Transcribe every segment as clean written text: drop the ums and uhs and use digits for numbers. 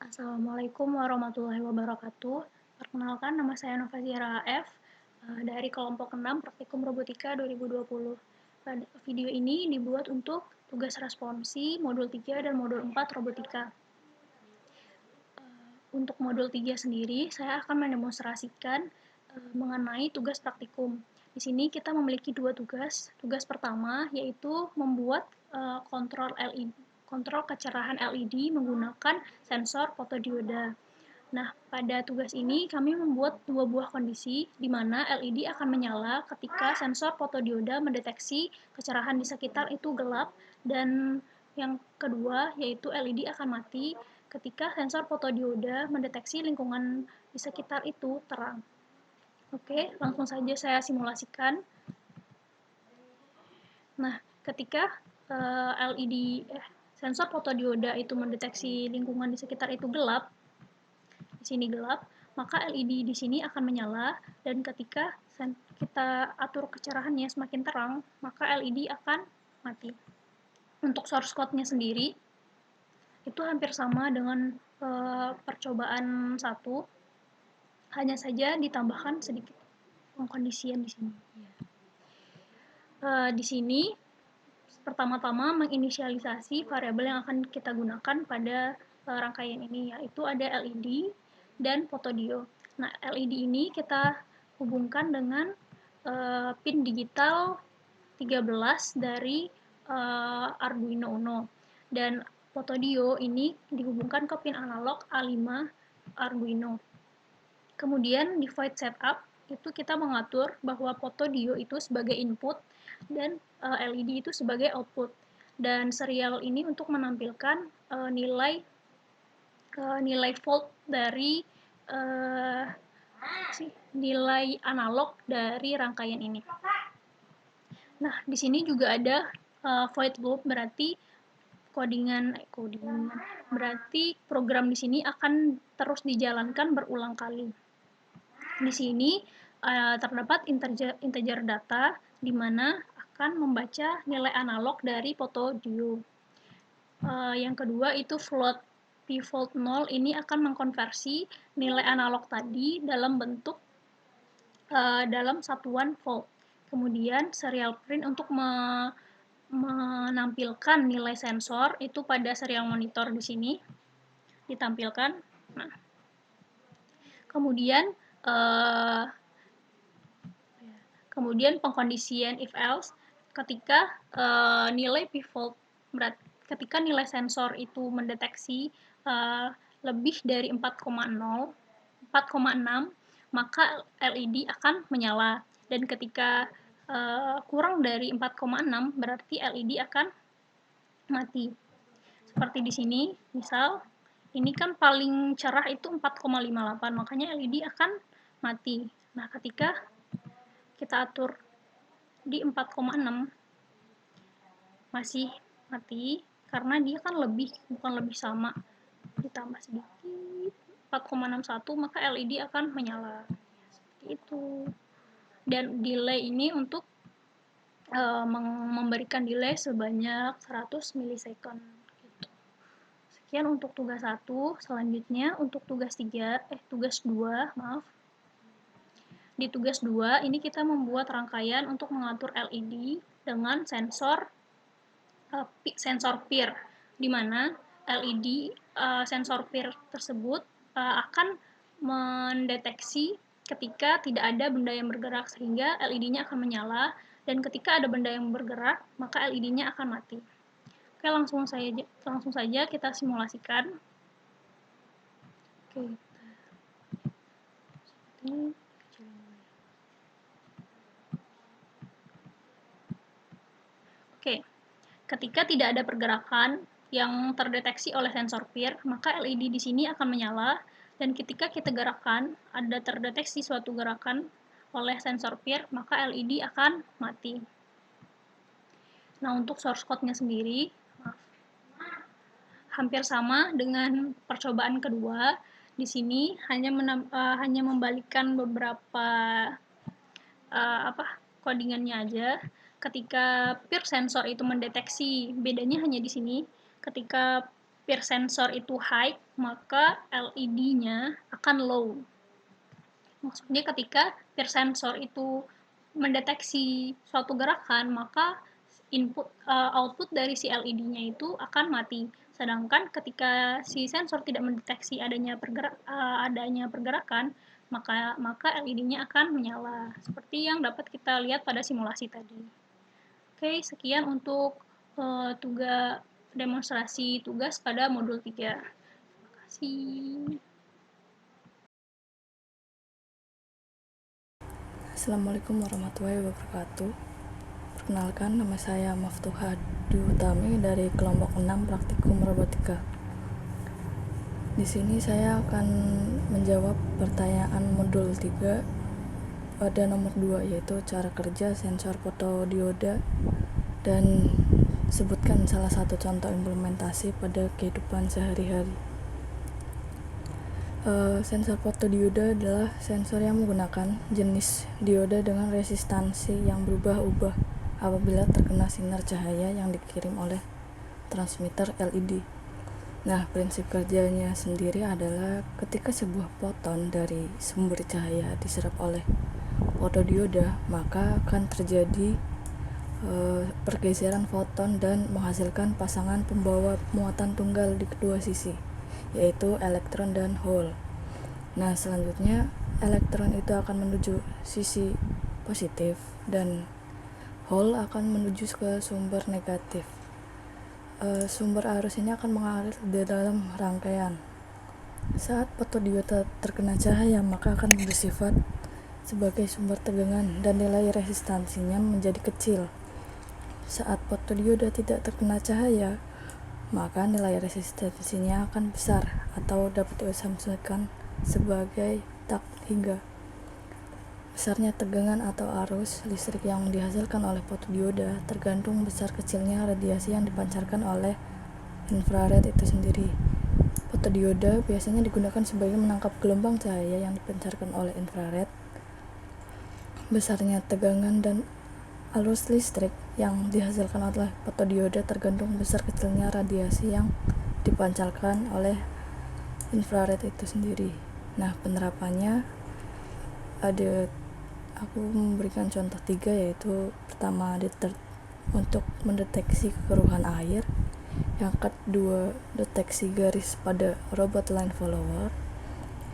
Assalamualaikum warahmatullahi wabarakatuh. Perkenalkan, nama saya Nova Zahra AF dari kelompok 6 Praktikum Robotika 2020. Pada video ini dibuat untuk tugas responsi modul 3 dan modul 4 Robotika. Untuk modul 3 sendiri, saya akan mendemonstrasikan mengenai tugas praktikum. Di sini kita memiliki dua tugas. Tugas pertama yaitu membuat kontrol kecerahan LED menggunakan sensor fotodioda. Nah, pada tugas ini kami membuat dua buah kondisi di mana LED akan menyala ketika sensor fotodioda mendeteksi kecerahan di sekitar itu gelap, dan yang kedua yaitu LED akan mati ketika sensor fotodioda mendeteksi lingkungan di sekitar itu terang. Oke, langsung saja saya simulasikan. Nah, ketika sensor fotodioda itu mendeteksi lingkungan di sekitar itu gelap, di sini gelap, maka LED di sini akan menyala, dan ketika kita atur kecerahannya semakin terang, maka LED akan mati. Untuk source code-nya sendiri, itu hampir sama dengan percobaan 1, hanya saja ditambahkan sedikit pengkondisian di sini. Di sini pertama-tama menginisialisasi variabel yang akan kita gunakan pada rangkaian ini, yaitu ada LED dan fotodio. Nah, LED ini kita hubungkan dengan pin digital 13 dari Arduino Uno, dan fotodio ini dihubungkan ke pin analog A5 Arduino. Kemudian di void setup itu kita mengatur bahwa fotodio itu sebagai input dan LED itu sebagai output, dan serial ini untuk menampilkan nilai volt dari nilai analog dari rangkaian ini. Nah, di sini juga ada void loop, berarti berarti program di sini akan terus dijalankan berulang kali. Di sini terdapat integer data di mana akan membaca nilai analog dari fotodio. Yang kedua itu float. Pvolt 0 ini akan mengkonversi nilai analog tadi dalam bentuk dalam satuan volt. Kemudian serial print untuk menampilkan nilai sensor itu pada serial monitor di sini ditampilkan. Nah, kemudian pengkondisian if else ketika nilai pvolt ketika nilai sensor itu mendeteksi lebih dari 4,6, maka LED akan menyala, dan ketika kurang dari 4,6 berarti LED akan mati. Seperti di sini, misal ini kan paling cerah itu 4,58, makanya LED akan mati. Nah, ketika kita atur di 4,6 masih mati karena dia kan bukan lebih, sama, ditambah sedikit 4,61 maka LED akan menyala. Seperti itu. Dan delay ini untuk memberikan delay sebanyak 100 milisecond gitu. Sekian untuk tugas 1. Selanjutnya untuk tugas 2, maaf. Di tugas 2 ini kita membuat rangkaian untuk mengatur LED dengan sensor peer, di mana LED sensor peer tersebut akan mendeteksi ketika tidak ada benda yang bergerak, sehingga LED-nya akan menyala, dan ketika ada benda yang bergerak maka LED-nya akan mati. Oke, langsung saja kita simulasikan. Oke. Oke. Ketika tidak ada pergerakan yang terdeteksi oleh sensor peer, maka LED di sini akan menyala, dan ketika kita gerakan, ada terdeteksi suatu gerakan oleh sensor peer, maka LED akan mati. Nah, untuk source code-nya sendiri, hampir sama dengan percobaan kedua. Di sini hanya membalikkan beberapa codingannya aja. Ketika peer sensor itu mendeteksi, bedanya hanya di sini. Ketika peer sensor itu high, maka LED-nya akan low. Maksudnya ketika peer sensor itu mendeteksi suatu gerakan, maka output dari si LED-nya itu akan mati. Sedangkan ketika si sensor tidak mendeteksi adanya pergerakan, maka LED-nya akan menyala. Seperti yang dapat kita lihat pada simulasi tadi. Oke, sekian untuk demonstrasi tugas pada modul 3. Terima kasih. Assalamualaikum warahmatullahi wabarakatuh. Perkenalkan, nama saya Maftuha Dwi Utami dari kelompok 6 praktikum robotika. Di sini saya akan menjawab pertanyaan modul 3 pada nomor 2, yaitu cara kerja sensor fotodioda dan sebutkan salah satu contoh implementasi pada kehidupan sehari-hari. Sensor fotodioda adalah sensor yang menggunakan jenis dioda dengan resistansi yang berubah-ubah apabila terkena sinar cahaya yang dikirim oleh transmitter LED. Nah, prinsip kerjanya sendiri adalah ketika sebuah foton dari sumber cahaya diserap oleh fotodioda, maka akan terjadi pergeseran foton dan menghasilkan pasangan pembawa muatan tunggal di kedua sisi, yaitu elektron dan hole. Nah, selanjutnya elektron itu akan menuju sisi positif dan hole akan menuju ke sumber negatif. Sumber arus ini akan mengalir di dalam rangkaian. Saat fotodioda terkena cahaya, maka akan bersifat sebagai sumber tegangan dan nilai resistansinya menjadi kecil. Saat fotodioda tidak terkena cahaya, maka nilai resistansinya akan besar atau dapat diasumsikan sebagai tak hingga. Besarnya tegangan atau arus listrik yang dihasilkan oleh fotodioda tergantung besar kecilnya radiasi yang dipancarkan oleh infrared itu sendiri. Fotodioda biasanya digunakan sebagai menangkap gelombang cahaya yang dipancarkan oleh infrared. Besarnya tegangan dan arus listrik yang dihasilkan oleh fotodioda tergantung besar kecilnya radiasi yang dipancarkan oleh infrared itu sendiri. Nah, penerapannya aku memberikan contoh 3, yaitu pertama untuk mendeteksi kekeruhan air, yang kedua deteksi garis pada robot line follower,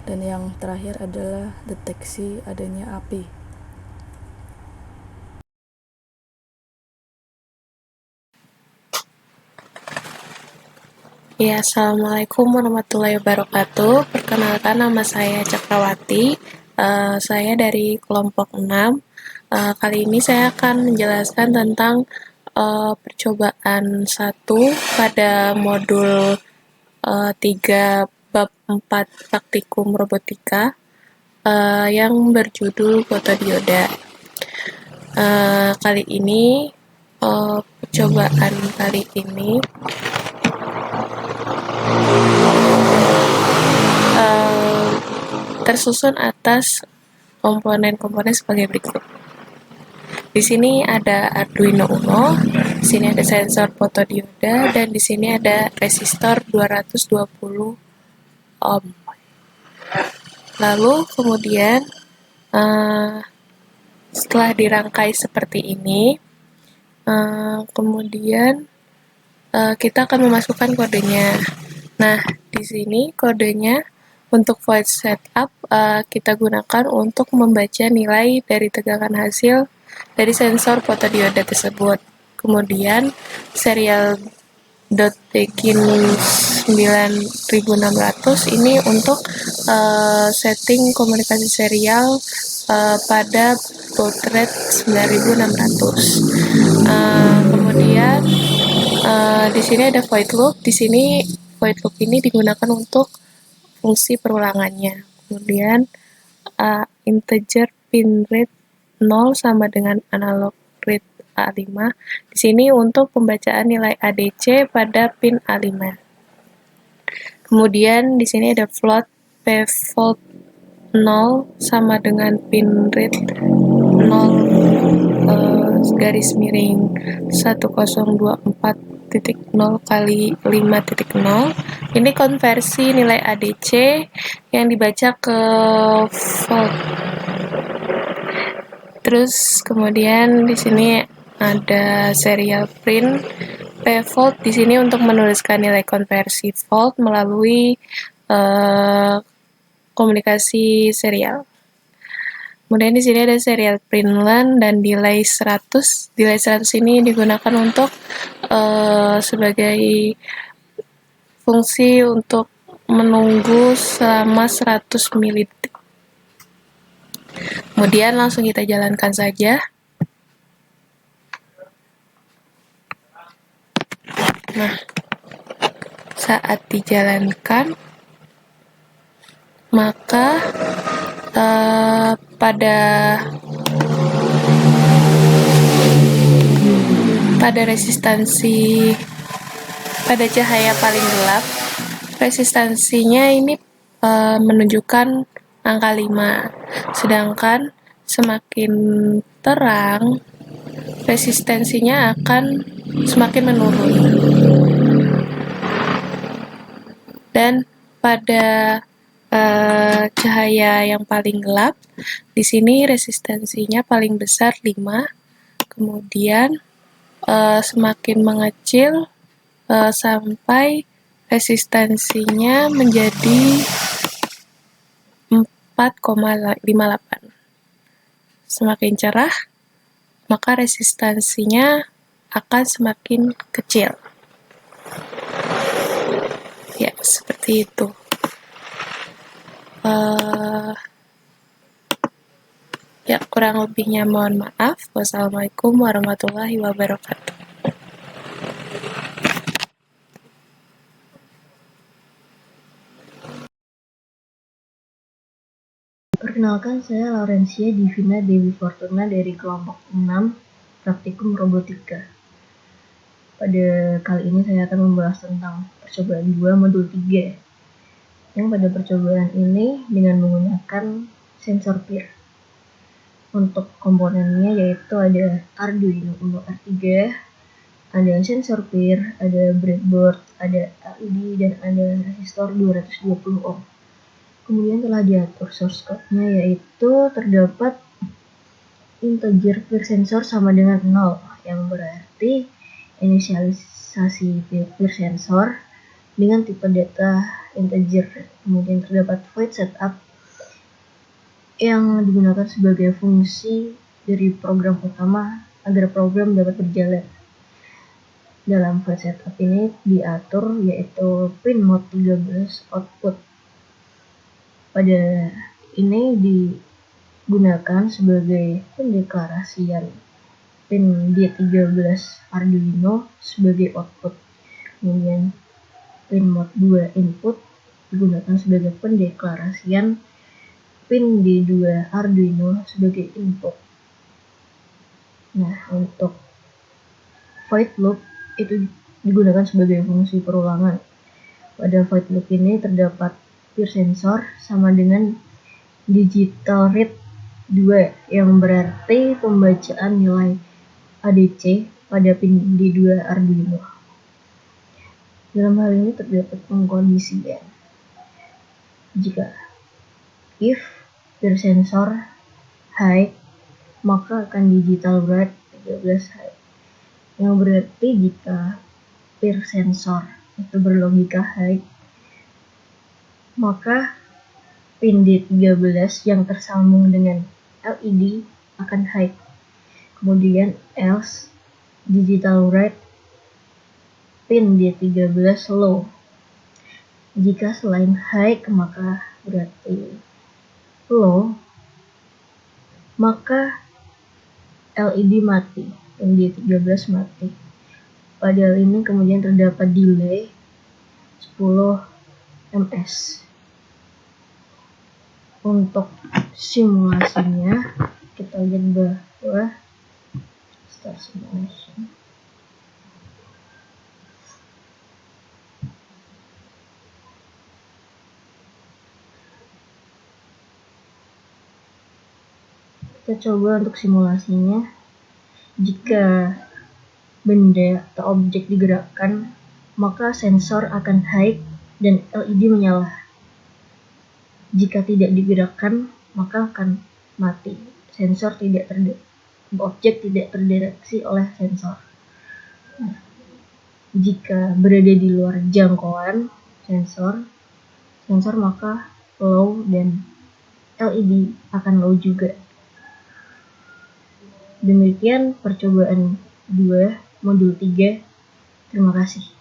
dan yang terakhir adalah deteksi adanya api. Ya, Assalamualaikum warahmatullahi wabarakatuh. Perkenalkan, nama saya Cakrawati. Saya dari kelompok 6. Kali ini saya akan menjelaskan tentang percobaan 1 pada modul 3 bab 4 praktikum robotika yang berjudul fotodioda. Kali ini percobaan kali ini tersusun atas komponen-komponen sebagai berikut. Di sini ada Arduino Uno, di sini ada sensor fotodioda, dan di sini ada resistor 220 ohm. Lalu kemudian setelah dirangkai seperti ini, kemudian kita akan memasukkan kodenya. Nah, di sini kodenya untuk void setup kita gunakan untuk membaca nilai dari tegangan hasil dari sensor fotodioda tersebut. Kemudian serial .begin 9600 ini untuk setting komunikasi serial pada baud rate 9600. Kemudian di sini ada void loop. Di sini void loop ini digunakan untuk fungsi perulangannya. Kemudian integer pin rate 0 sama dengan analog rate A5. Di sini untuk pembacaan nilai ADC pada pin A5. Kemudian di sini ada float pvolt 0 sama dengan pin rate 0 garis miring 1024 kali 5.0. Ini konversi nilai ADC yang dibaca ke volt. Terus kemudian di sini ada serial print P volt di sini untuk menuliskan nilai konversi volt melalui komunikasi serial. Kemudian di sini ada serial print learn dan delay 100. Delay 100 ini digunakan untuk sebagai fungsi untuk menunggu selama 100 milidetik. Kemudian langsung kita jalankan saja. Nah, saat dijalankan, maka pada resistansi pada cahaya paling gelap, resistansinya ini menunjukkan angka 5. Sedangkan semakin terang, resistensinya akan semakin menurun. Dan pada cahaya yang paling gelap, di sini resistensinya paling besar 5. Kemudian semakin mengecil sampai resistensinya menjadi 4,58. Semakin cerah, maka resistansinya akan semakin kecil. Ya, seperti itu. Ya, kurang lebihnya mohon maaf. Wassalamualaikum warahmatullahi wabarakatuh. Perkenalkan, saya Laurencia Divina Dewi Fortuna dari kelompok 6 Praktikum Robotika. Pada kali ini saya akan membahas tentang percobaan 2 modul 3. Yang pada percobaan ini dengan menggunakan sensor PIR. Untuk komponennya yaitu ada Arduino Uno R3, ada sensor PIR, ada breadboard, ada LED, dan ada resistor 220 ohm. Kemudian telah diatur source code-nya yaitu terdapat integer PIR sensor sama dengan 0, yang berarti inisialisasi PIR sensor dengan tipe data integer. Kemudian terdapat void setup yang digunakan sebagai fungsi dari program utama agar program dapat berjalan. Dalam void setup ini diatur yaitu pin mode 13 output. Pada ini digunakan sebagai pendeklarasian pin D13 Arduino sebagai output. Kemudian pin mode 2 input digunakan sebagai pendeklarasian pin D2 Arduino sebagai input. Nah, untuk void loop itu digunakan sebagai fungsi perulangan. Pada void loop ini terdapat PIR sensor sama dengan digital read 2, yang berarti pembacaan nilai ADC pada pin D2 Arduino. Dalam hal ini terdapat pengkondisian. Jika if PIR sensor high, maka akan digital write 13 high, yang berarti jika PIR sensor itu berlogika high, maka pin D13 yang tersambung dengan LED akan high. Kemudian else digital write pin D13 low. Jika selain high maka berarti low, maka LED mati, pin D13 mati. Pada ini kemudian terdapat delay 10 ms. Untuk simulasinya kita lihat bahwa start simulation. Kita coba untuk simulasinya. Jika benda atau objek digerakkan, maka sensor akan high dan LED menyala. Jika tidak digerakkan, maka akan mati. Objek tidak terdeteksi oleh sensor. Jika berada di luar jangkauan sensor maka low dan LED akan low juga. Demikian percobaan 2 modul 3. Terima kasih.